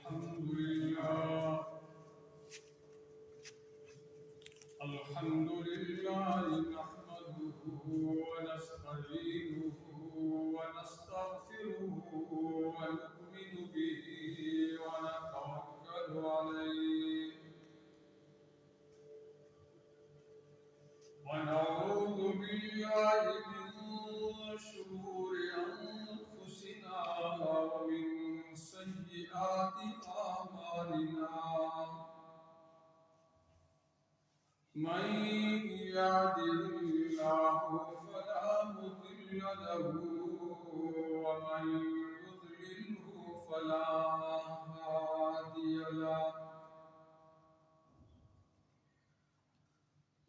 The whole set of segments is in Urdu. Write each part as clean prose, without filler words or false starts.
الحمد لله نحمده ونستعينه ونستغفره ونؤمن به ونتوكل عليه ونعوذ بالله من شرور أنفسنا ومن سيئات أعمالنا من يهده الله فلا مضل له ومن يضلله فلا هادي له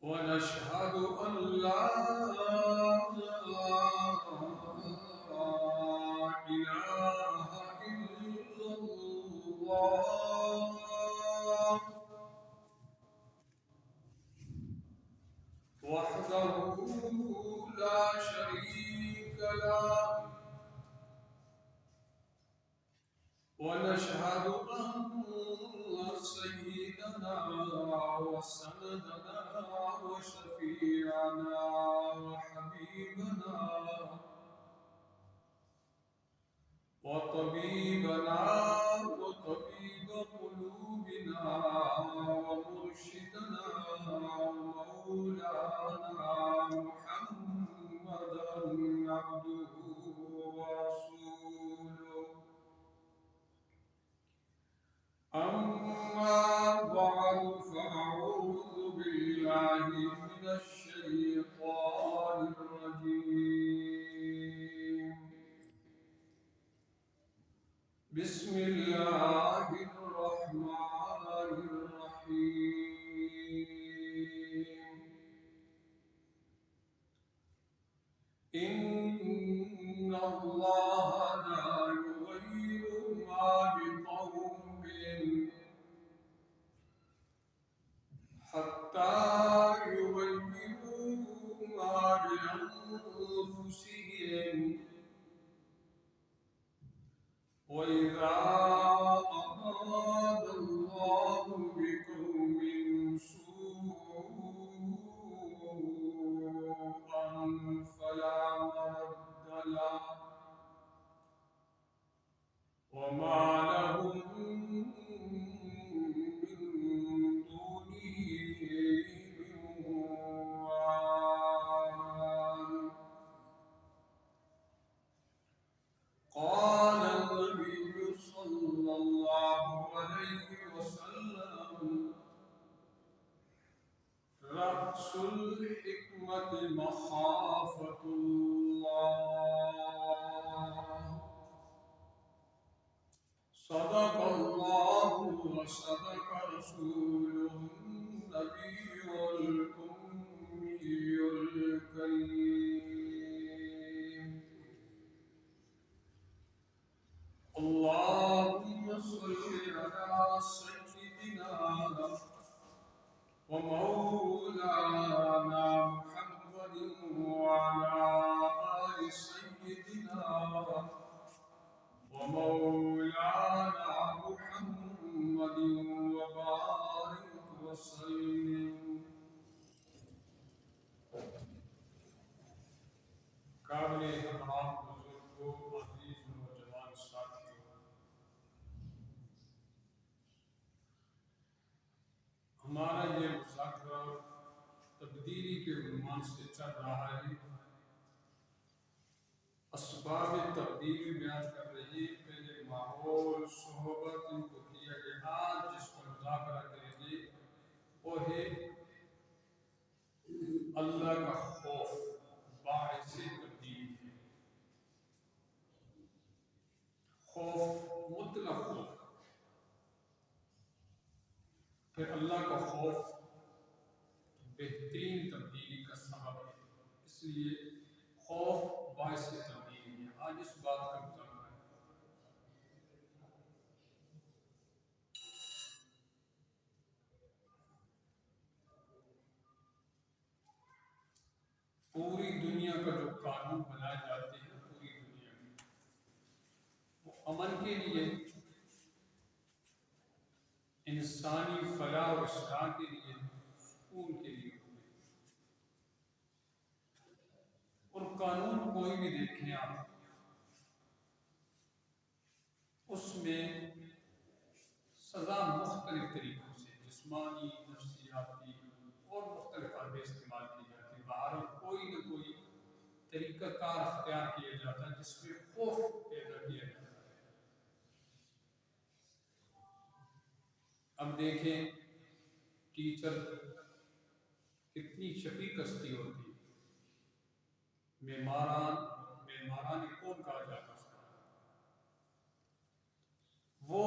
ونشهد أن لا إله إلا الله وحده لا شريك له ونشهد أن سيدنا وسندنا وشفيعنا وحبيبنا وطبيبنا وطبيب قلوبنا ومرشدنا ومولانا محمدا عبده ورسوله أما بعد فأعوذ بالله من الشيطان الرجيم بسم الله الرحمن الرحيم إن الله لا يغير ما بقوم حتى يغيروا ما بأنفسهم وإذا أراد الله بقوم سوءا فلا مرد له وما لهم قال النبي صلى الله عليه وسلم رأس الحكمة مخافة الله صدق الله وصدق رسوله النبي الأمي الكريم اللهم صل على سيدنا ومولانا محمد وعلى آل سيدنا ومولانا محمد وبارك وسلم قابل احترام بزرگوں عزیز نوجوان ساتھیوں، ہمارا یہ مذاکرہ تبدیلی کے عنوان سے چل رہا ہے۔ اسباب تبدیلی بیان کر رہی، پہلے ماحول صحبت ان کو کیا گیا۔ آج جس کو مذاکرہ کریں گے وہ ہے اللہ کا خوف باعث تبدیلی ہے۔ خوف، مطلق خوف، پھر اللہ کا خوف بہترین تبدیلی کا سبب ہے، اس لیے خوف باعث تبدیلی ہے۔ آج اس بات کا مذاکرہ ہے۔ پوری دنیا کا جو قانون بنائے جاتے ہیں پوری دنیا میں، وہ امن کے لیے اور اصلاح کے لیے، سکون کے لیے ہوتے ہیں۔ اور قانون کوئی بھی دیکھیں آپ، اس میں سزا مختلف طریقوں سے، جسمانی، نفسیاتی اور مختلف حربے استعمال کی جاتی ہے۔ باہر کوئی نہ کوئی طریقہ کار اختیار کیا جاتا ہے جس میں خوف پیدا کیا جاتا ہے۔ اب دیکھیں ٹیچر کتنی شفیق ہستی ہوتی ہے، معماران کون کہا جاتا ہے، وہ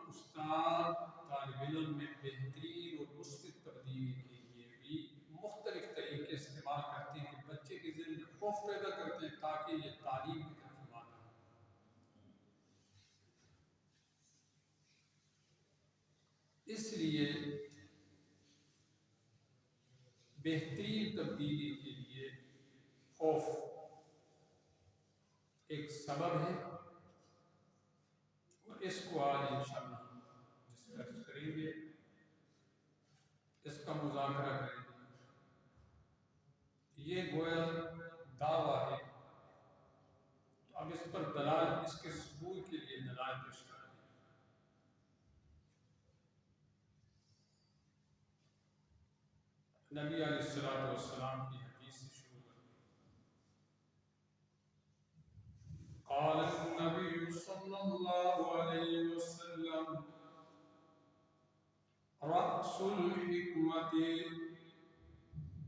استاد طالب علم میں بہترین اور مثبت تبدیلی کے لیے بھی مختلف طریقے استعمال کرتے ہیں کہ بچے کے ذہن میں خوف پیدا کرتے ہیں تاکہ یہ تعلیم کی طرف مانا۔ اس لیے بہترین تبدیلی کے لیے خوف ایک سبب ہے، اور اس کو آج انشاءاللہ ڈسکس کریں گے، اس کا مذاکرہ کریں گے۔ یہ گویا دعویٰ ہے، تو اب اس پر دلائل، اس کے ثبوت کے لیے دلائل پیش کریں گے۔ نبی علیہ السلام کی حدیث سے شروع کریں گے۔ قال النبی صلی اللہ علیہ وسلم رأس الحکمت،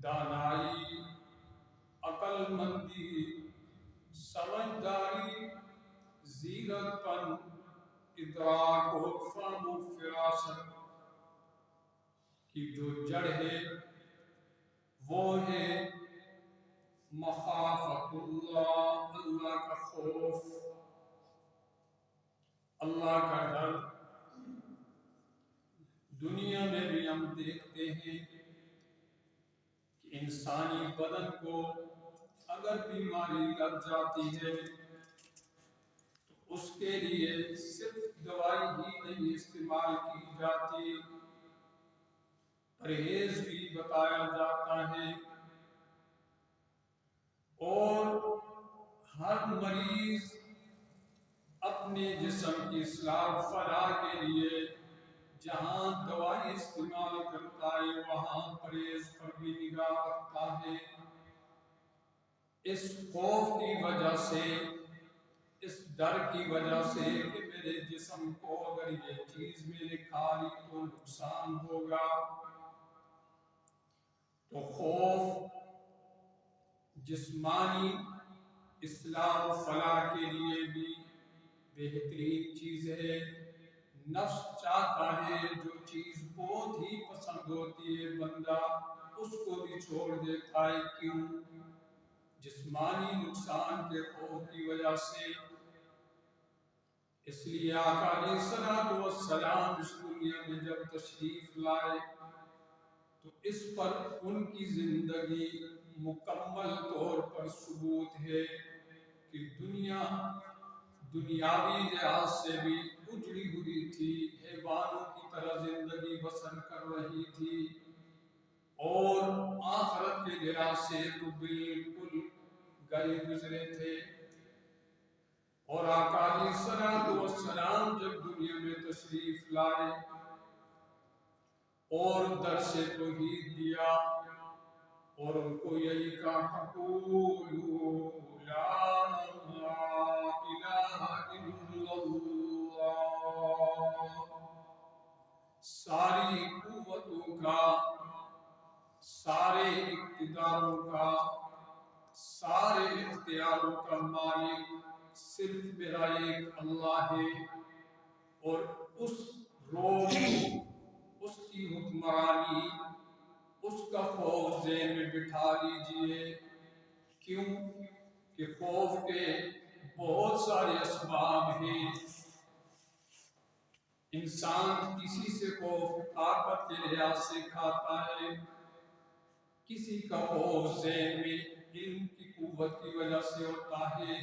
دانائی، عقل مندی، سمجھداری، زیرت پن، ادراک و فہم و فراست کی جو جڑ ہے وہ ہے مخافت اللہ، اللہ کا خوف، اللہ کا ڈر۔ دنیا میں بھی ہم دیکھتے ہیں کہ انسانی بدن کو اگر بیماری لگ جاتی ہے تو اس کے لیے صرف دوائی ہی نہیں استعمال کی جاتی، پرہیز بھی بتایا جاتا ہے، اور ہر مریض اپنے جسم کی اصلاح و فلاح کے لیے جہاں دوائی استعمال کرتا ہے وہاں پرہیز پر بھی نگاہ رکھتا ہے۔ اس خوف کی وجہ سے، اس ڈر کی وجہ سے کہ میرے جسم کو اگر یہ چیز میں نے کھا لی تو نقصان ہوگا، تو خوف جسمانی اصلاح و فلاح کے لیے بھی بہترین چیز ہے۔ نفس چاہتا ہے جو چیز بہت ہی پسند ہوتی ہے بندہ اس کو بھی چھوڑ دیتا ہے، کیوں؟ جسمانی نقصان کے خوف کی وجہ سے۔ اس لیے آقا علیہ الصلوۃ والسلام اس دنیا میں جب تشریف لائے تو اس پر ان کی زندگی مکمل طور پر ثبوت ہے کہ دنیاوی لحاظ سے بھی اجڑی ہوئی تھی، حیوانوں کی طرح زندگی بسر کر رہی تھی، اور آخرت کے لحاظ سے تو بالکل گئے گزرے تھے۔ اور آقا علیہ الصلوۃ والسلام جب دنیا میں تشریف لائے اور درس توحید دیا اور ان کو یہی کہا قولوا لا الہ الا اللہ، ساری قوتوں کا، سارے اقتداروں کا، سارے اختیاروں کا مالک صرف میرا ایک اللہ ہے، اور اس روح، اس کی حکمرانی، اس کا خوف ذہن میں بٹھا لیجئے۔ کیوں کہ خوف کے بہت سارے اسباب ہیں۔ انسان کسی سے خوف طاقت کے لحاظ سے کھاتا ہے، کسی کا خوف ذہن میں علم کی قوت کی وجہ سے ہوتا ہے،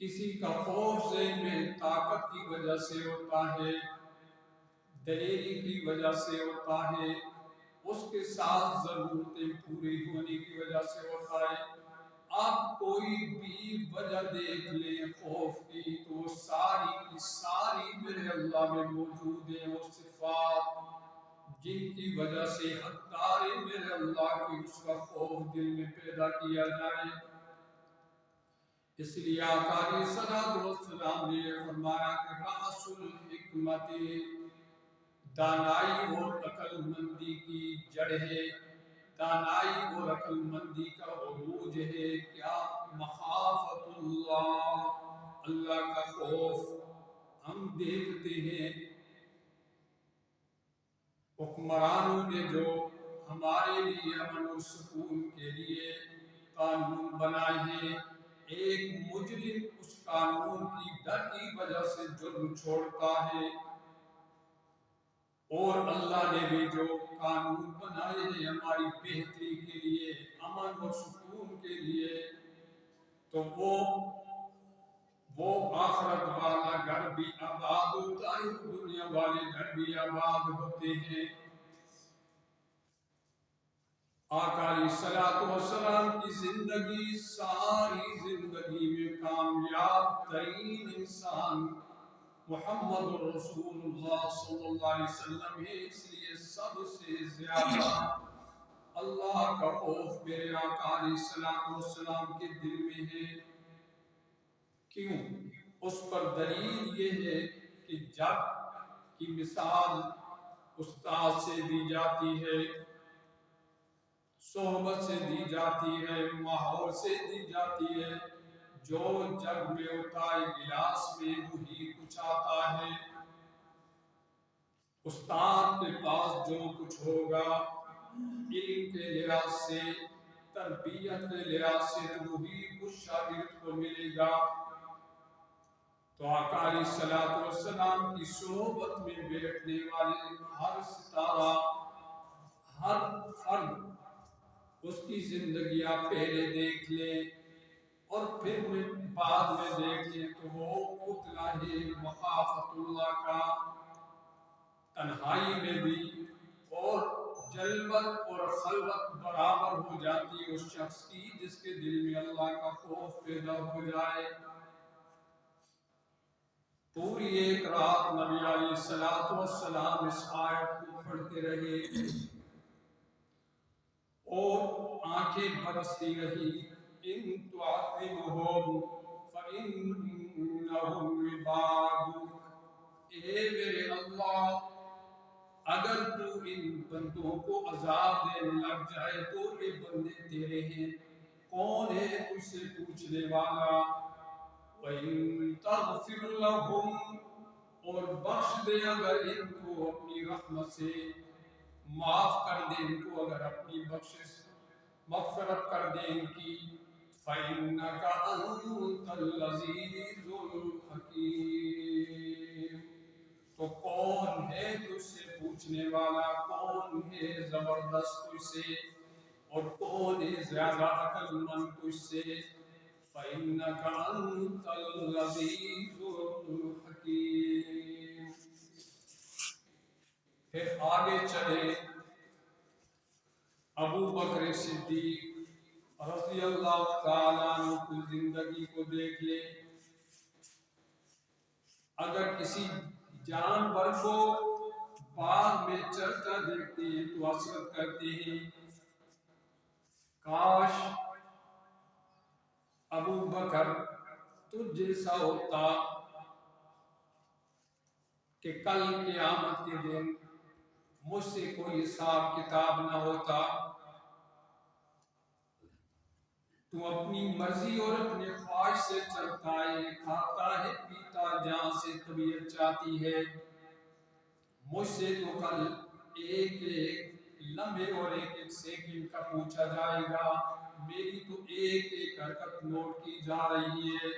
کسی کا خوف ذہن میں طاقت کی وجہ سے ہوتا ہے۔ دلیری کی وجہ سے ہوتا ہے، اس کے ساتھ ضرورتیں پوری ہونے کی وجہ سے ہوتا ہے۔ آپ کوئی بھی وجہ دیکھ لیں خوف کی تو وہ ساری کی ساری میرے اللہ میں موجود ہیں، وہ صفات جن کی وجہ سے حقدار میرے اللہ کی اس کا خوف دل میں پیدا کیا جائے۔ اس لیے آقا علیہ الصلوۃ والسلام نے فرمایا کہ رأس الحکمت، دانائی اور عقل مندی کی جڑ ہے، دانائی اور عقل مندی کا عروج ہے کیا؟ مخافت اللہ، اللہ کا خوف۔ ہم دیکھتے ہیں حکمرانوں نے جو ہمارے لیے امن و سکون کے لیے قانون بنائے ہیں، ایک مجرم اس قانون کی ڈر کی وجہ سے جرم چھوڑتا ہے، اور اللہ نے بھی جو قانون بنائے ہیں ہماری بہتری کے لیے، امن و سکون کے لیے، تو وہ آخرت والا گھر بھی آباد ہوتا ہے، دنیا والے گھر بھی آباد ہوتے ہیں۔ آقا علیہ الصلوۃ والسلام کی زندگی، ساری زندگی میں کامیاب ترین انسان محمد رسول اللہ صلی اللہ علیہ وسلم ہے، اس لیے سب سے زیادہ اللہ کا خوف میرے آقا علیہ الصلوۃ والسلام کے دل میں ہے۔ کیوں؟ اس پر دلیل یہ ہے کہ جب کی مثال استاد سے دی جاتی ہے، صحبت سے دی جاتی ہے، ماحول سے دی جاتی ہے، جو جگ میں ہوتا ہے گلاس میں وہی کچھ آتا ہے۔ استاد کے پاس جو کچھ ہوگا علم کے لحاظ سے، تربیت کے لحاظ سے، تو وہی کچھ شاگرد کو ملے گا۔ تو آقا علیہ الصلوۃ والسلام کی صحبت میں بیٹھنے والے ہر ستارہ، ہر فرد، اس کی زندگی آپ پہلے دیکھ لیں اور پھر بعد میں دیکھ لیں تو وہ پتلا ہے مخافت اللہ کا، تنہائی میں بھی اور جلوت اور خلوت برابر ہو جاتی ہے اس شخص کی جس کے دل میں اللہ کا خوف پیدا ہو جائے۔ پوری ایک رات نبی علیہ الصلوۃ والسلام اس آیت کو پڑھتے رہے اور آنکھیں برستی رہی۔ ان تعذبهم فإنهم عبادك، اے میرے اللہ اگر تو ان بندوں کو عذاب دینے لگ جائے تو یہ بندے تیرے ہیں، کون ہے تجھ سے پوچھنے والا؟ وَإِن تَغْفِرْ لَهُمْ، اور بخش دے اگر ان کو اپنی رحمت سے، معاف کر دے ان کو اگر اپنی بخشش مغفرت کر دے ان کی، فَإِنَّكَ أَنْتَ الْعَزِيزُ الْحَكِيمُ، تو کون ہے تجھ سے پوچھنے والا، کون ہے زبردست تجھ سے، اور کون ہے زیادہ عقل مند تجھ سے؟ فَإِنَّكَ أَنْتَ الْعَزِيزُ الْحَكِيمُ۔ پھر آگے چلے، ابو بکر صدیق رضی اللہ تعالیٰ عنہ کی زندگی کو دیکھ لے۔ اگر کسی جانور کو باغ میں چرتا دیکھتے ہیں تو حسرت کرتے ہیں، کاش ابو بکر تجھ جیسا ہوتا کہ کل قیامت کے دن مجھ سے کوئی حساب کتاب نہ ہوتا، تو اپنی مرضی اور اپنے خواہش سے چلتا ہے، کھاتا ہے، پیتا جہاں سے طبیعت چاہتی ہے، مجھ سے تو کل ایک ایک لمحے اور ایک ایک سیکنڈ کا پوچھا جائے گا، میری تو ایک ایک حرکت نوٹ کی جا رہی ہے۔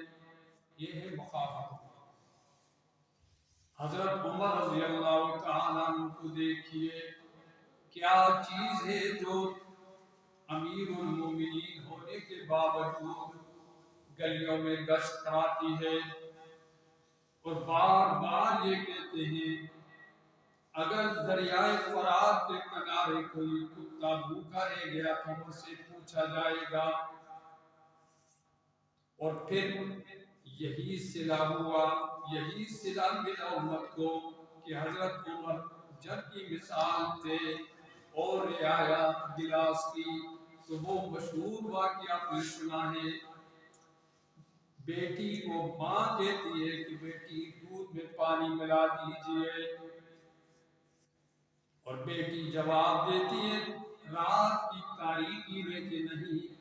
یہ ہے مخافت۔ حضرت عمر رضی اللہ تعالیٰ عنہ کو دیکھیے، کیا چیز ہے جو امیر المومنین ہونے کے باوجود گلیوں میں گشت کراتی ہے اور بار بار یہ کہتے ہیں اگر دریائے فرات کے کنارے کوئی کتا بھوکا رہ گیا تو ان سے پوچھا جائے گا. اور پھر یہی صلہ ہوا، یہی صلہ ملا امت کو کہ حضرت عمر جب کی مثال تھے اور رعایا گلاس کی، تو وہ مشہور واقعہ آپ نے سنا ہے. بیٹی کو ماں کہتی ہے کہ بیٹی دودھ میں پانی ملا دیجئے، اور بیٹی جواب دیتی ہے رات کی تاریکی میں کہ نہیں.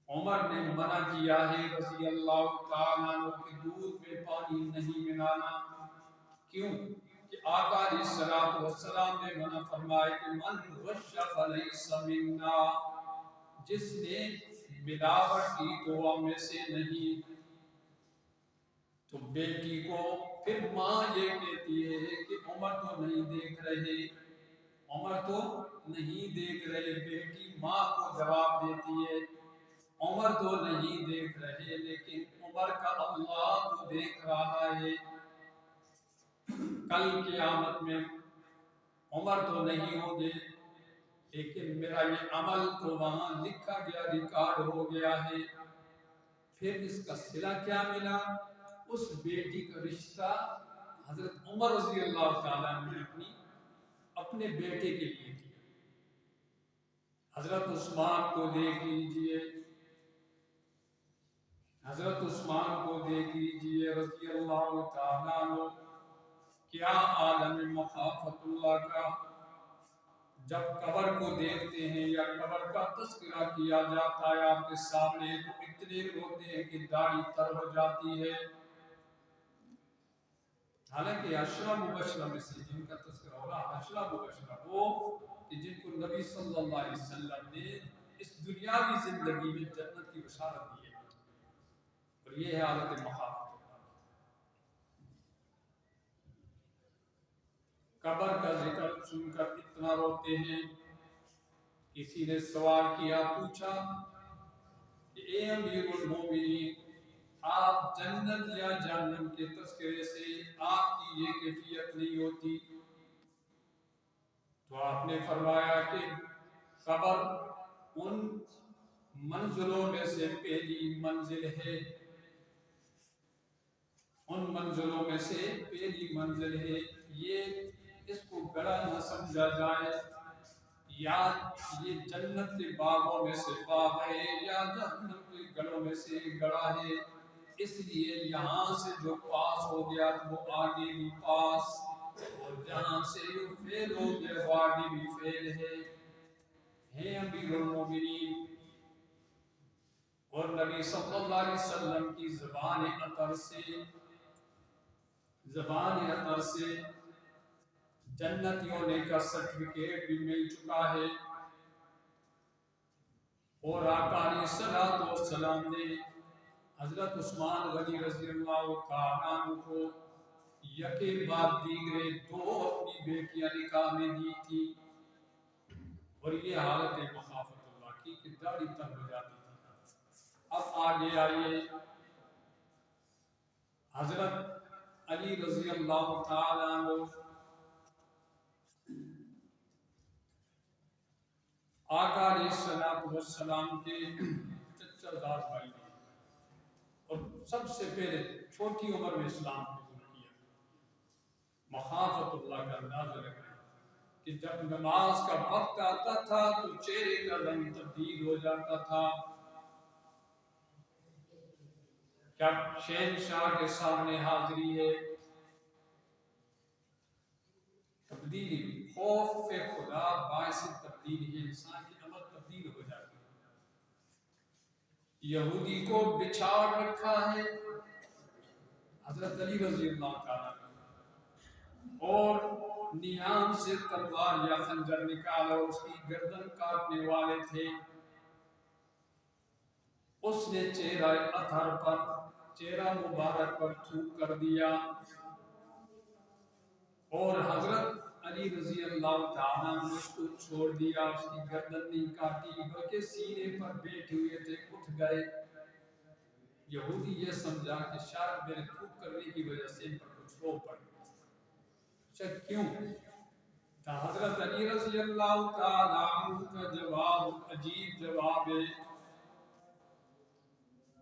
عمر نے منع کیا ہے رضی اللہ تعالیٰ عنہ کہ دودھ میں پانی نہیں ملانا. کیوں؟ کہ آقا علیہ الصلوۃ والسلام نے منع فرمایا کہ من غش فلیس منا، جس نے ملاوٹ کی تو وہ میں سے نہیں. تو بیٹی کو پھر ماں یہ کہتی ہے کہ عمر تو نہیں دیکھ رہے، عمر تو نہیں دیکھ رہے. بیٹی ماں کو جواب دیتی ہے عمر تو نہیں دیکھ رہے، لیکن عمر کا اللہ تو دیکھ رہا ہے. کل قیامت میں عمر تو نہیں ہوں گے، لیکن میرا یہ عمل تو وہاں لکھا گیا، ریکارڈ ہو گیا ہے. پھر اس کا صلہ کیا ملا؟ اس بیٹی کا رشتہ حضرت عمر رضی اللہ تعالیٰ نے اپنے بیٹے کے لیے کیا. حضرت عثمان کو دیکھ لیجئے، حضرت عثمان کو دیکھ لیجئے رضی اللہ تعالیٰ عنہ. کیا عالم مخافت اللہ کا، جب قبر کو دیکھتے ہیں یا قبر کا تذکرہ کیا جاتا ہے آپ کے سامنے تو اتنے روتے ہیں کہ داڑھی تر ہو جاتی ہے. حالانکہ عشرہ مبشرہ میں سے جن کا تذکرہ ہو رہا، عشرہ مبشرہ وہ کہ جن کو نبی صلی اللہ علیہ وسلم نے اس دنیاوی زندگی میں جنت کی بشارت دی ہے، اور یہ ہے حالت مخافت. قبر کا ذکر سن کر اتنا روتے ہیں. کسی نے سوال کیا، پوچھا کہ اے امیر المومنین، آپ جنت یا جہنم کے تذکرے سے آپ کی یہ کیفیت نہیں ہوتی؟ تو آپ نے فرمایا کہ قبر ان منزلوں میں سے پہلی منزل ہے، ان منزلوں میں سے پہلی منزل ہے. یہ اس کو گڑا نہ سمجھا جائے، یا یہ جنت کے باغوں میں سے باغ ہے یا جہنم کے گڑوں میں سے گڑا ہے. اس لیے یہاں سے جو پاس ہو گیا وہ آگے بھی پاس، اور جہاں سے جو فیل ہو گیا وہ آگے بھی فیل ہے. امیر المومنین اور نبی صلی اللہ علیہ وسلم کی زبان اطہر سے جنتی ہونے کا سرٹیفکیٹ بھی مل چکا ہے. اور آقا علیہ الصلوۃ والسلام نے حضرت عثمان غنی رضی اللہ تعالیٰ عنہ کو یکے بعد دیگرے دو اپنی بیٹیاں نکاح میں دی تھی، اور یہ حالت مخافت اللہ کی کہ داڑھی تر ہو جاتی تھی. اب آگے آئیے، حضرت علی رضی اللہ تعالیٰ عنہ آقا علیہ الصلوۃ والسلام کے چچا زاد بھائی ہیں، اور سب سے پہلے چھوٹی عمر میں اسلام قبول کیا. مخافت اللہ کا اندازہ لگائیں کہ جب نماز کا وقت آتا تھا تو چہرے کا رنگ تبدیل ہو جاتا تھا. جب شہنشاہ کے سامنے حاضری ہے، تبدیلی خوف خدا باعث تبدیلی ہے، انسان کی عمل تبدیل ہو جاتی ہے. یہودی کو بچھاڑ رکھا ہے حضرت علی رضی اللہ تعالیٰ عنہ، اور نیام سے تلوار یا خنجر نکالا اور اس کی گردن کاٹنے والے تھے. اس نے چہرہ اطہر پر، چہرہ مبارک پر تھوک کر دیا، اور حضرت علی رضی اللہ تعالیٰ عنہ اس کو چھوڑ دیا. اس کی گردن نہیں کاٹی بلکہ سینے پر بیٹھے ہوئے تھے، اٹھ گئے. یہودی یہ سمجھا کہ شاید میرے تھوک کرنے کی وجہ سے ان پر کچھ رو پڑ گیا. اچھا کیوں؟ تو حضرت علی رضی اللہ تعالیٰ عنہ کا جواب عجیب جواب ہے۔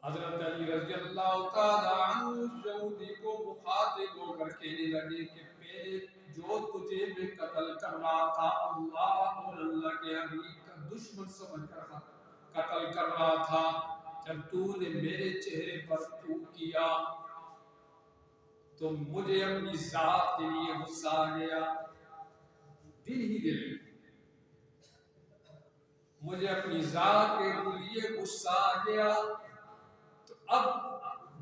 حضرت علی رضی اللہ تعالیٰ عنہ یہودی کو مخاطب ہو کر کہنے لگے کہ پہلے جو تجھے میں قتل کر رہا تھا اللہ اور اللہ کے حبیب کا دشمن سمجھ کر قتل کر رہا تھا، جب تو نے میرے چہرے پر تھوک کیا تو مجھے اپنی ذات کے لیے غصہ آ گیا، دل ہی دل مجھے اپنی ذات کے لیے غصہ آ گیا، تو اب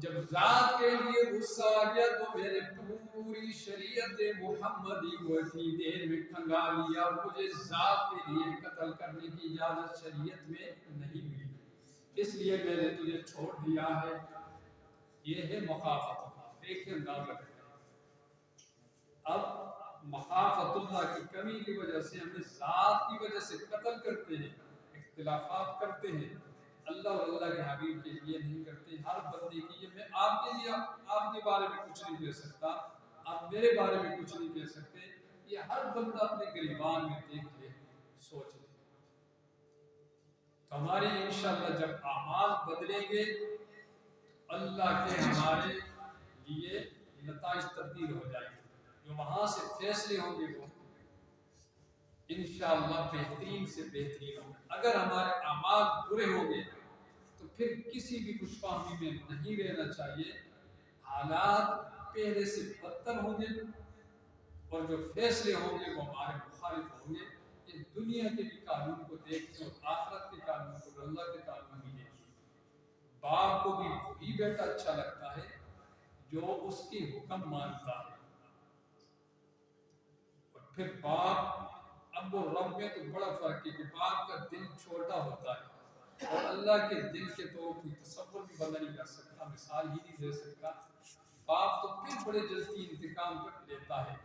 جب ذات کے لیے غصہ آ گیا تو میں نے پوری شریعت محمدی کو اتنی دیر میں کھنگا لیا اور مجھے ذات کے لیے قتل کرنے کی اجازت شریعت میں نہیں ملی، اس لیے میں نے تجھے چھوڑ دیا ہے۔ یہ ہے مخافت اللہ۔ دیکھیں اندازہ کریں، اب مخافت اللہ کی کمی کی وجہ سے ہمیں ذات کی وجہ سے قتل کرتے ہیں، اختلافات کرتے ہیں، اللہ اور اللہ کے حبیب کے لیے نہیں کرتے۔ ہر بندے کی یہ، میں آپ کے لیے آپ کے بارے میں کچھ نہیں کہہ سکتا، آپ میرے بارے میں کچھ نہیں کہہ سکتے، یہ ہر بندہ اپنے گریبان میں دیکھ لے، سوچ لے۔ تو ہمارے انشاءاللہ جب اعمال بدلیں گے اللہ کے ہمارے لیے نتائج تبدیل ہو جائیں گے، جو وہاں سے فیصلے ہوں گے وہ انشاءاللہ بہترین سے بہترین ہوں گے۔ اگر ہمارے اعمال برے ہوں گے تو پھر کسی بھی خوش فہمی میں نہیں رہنا چاہیے، حالات پہلے سے بدتر ہوں گے اور جو فیصلے ہوں گے وہ ہمارے مخالف ہوں گے۔ یہ دنیا کے بھی قانون کو دیکھیں اور آخرت کے قانون کو، اللہ کے قانون بھی دیکھیں۔ باپ کو بھی وہی بیٹا اچھا لگتا ہے جو اس کے حکم مانتا ہے، اور پھر باپ اب وہ رب میں تو بڑا فرق ہے کہ باپ کا دل چھوٹا ہوتا ہے اور اللہ کے دل کے تو کوئی تصور بھی بندہ نہیں کر سکتا، مثال ہی نہیں دے سکتا۔ باپ تو پھر بڑے جلدی انتقام کر لیتا ہے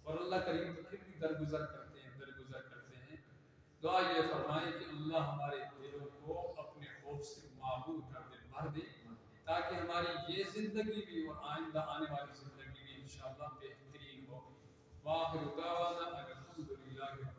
اور اللہ کریم تو پھر بھی درگزر کرتے ہیں، درگزر کرتے ہیں۔ دعا یہ فرمائے کہ اللہ ہمارے دلوں کو اپنے خوف سے معمور کر دے، بھر دے، تاکہ ہماری یہ زندگی بھی اور آئندہ آنے والی زندگی بھی انشاءاللہ بہترین ہو۔ وآخر دعوانا الحمدللہ۔